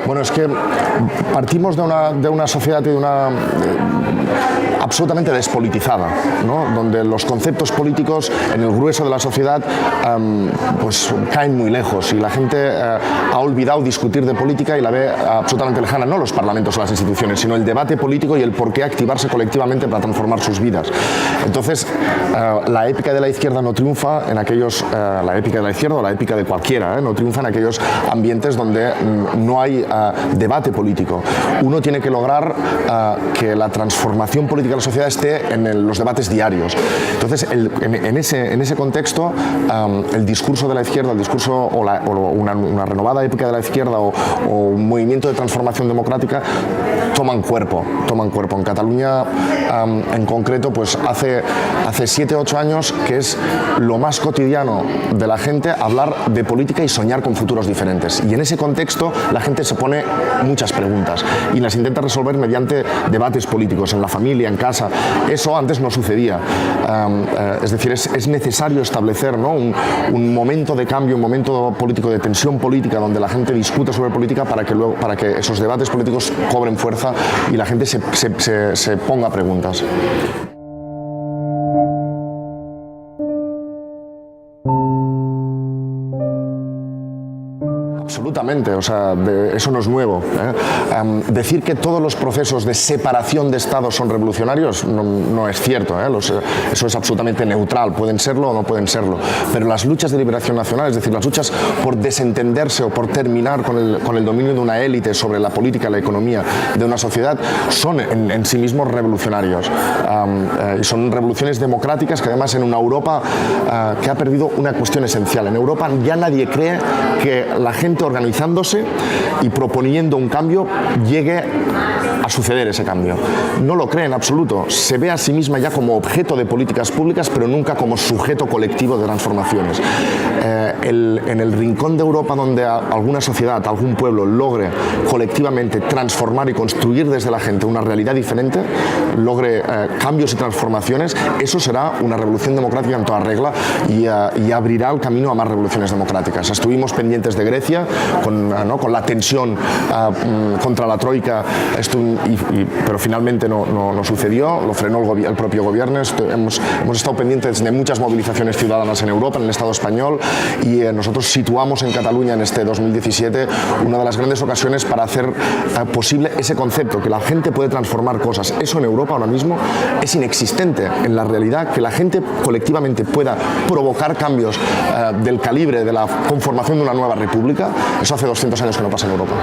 Bueno, es que partimos de una sociedad y de una absolutamente despolitizada, ¿no? Donde los conceptos políticos en el grueso de la sociedad pues caen muy lejos y la gente ha olvidado discutir de política y la ve absolutamente lejana, no los parlamentos o las instituciones, sino el debate político y el por qué activarse colectivamente para transformar sus vidas. Entonces, la épica de la izquierda no triunfa en aquellos, la épica de la izquierda o la épica de cualquiera, no triunfa en aquellos ambientes donde no hay debate político. Uno tiene que lograr que la transformación política de la sociedad esté en los debates diarios. Entonces, en ese contexto, el discurso de la izquierda, el discurso o una renovada épica de la izquierda o un movimiento de transformación democrática toman cuerpo. En Cataluña, en concreto, pues hace 7 o 8 años que es lo más cotidiano de la gente hablar de política y soñar con futuros diferentes. Y en ese contexto la gente se pone muchas preguntas y las intenta resolver mediante debates políticos, en la familia, en casa. Eso antes no sucedía. Es decir, es necesario establecer, ¿no?, un momento de cambio, un momento político de tensión política donde la gente discute sobre política para que esos debates políticos cobren fuerza y la gente se ponga preguntas. Absolutamente, o sea, eso no es nuevo. Decir que todos los procesos de separación de Estados son revolucionarios no es cierto. Eso es absolutamente neutral, pueden serlo o no pueden serlo. Pero las luchas de liberación nacional, es decir, las luchas por desentenderse o por terminar con el dominio de una élite sobre la política y la economía de una sociedad, son en sí mismos revolucionarios. Y son revoluciones democráticas que además en una Europa que ha perdido una cuestión esencial. En Europa ya nadie cree que la gente organizándose y proponiendo un cambio llegue a suceder ese cambio. No lo cree en absoluto. Se ve a sí misma ya como objeto de políticas públicas, pero nunca como sujeto colectivo de transformaciones. En el rincón de Europa donde alguna sociedad, algún pueblo logre colectivamente transformar y construir desde la gente una realidad diferente, logre cambios y transformaciones, eso será una revolución democrática en toda regla y abrirá el camino a más revoluciones democráticas. Estuvimos pendientes de Grecia con la tensión contra la troika, pero finalmente no sucedió, lo frenó el propio gobierno. Hemos estado pendientes de muchas movilizaciones ciudadanas en Europa, en el Estado español, y nosotros situamos en Cataluña en este 2017 una de las grandes ocasiones para hacer posible ese concepto, que la gente puede transformar cosas. Eso en Europa ahora mismo es inexistente en la realidad, que la gente colectivamente pueda provocar cambios del calibre de la conformación de una nueva república. Eso hace 200 años que no pasa en Europa.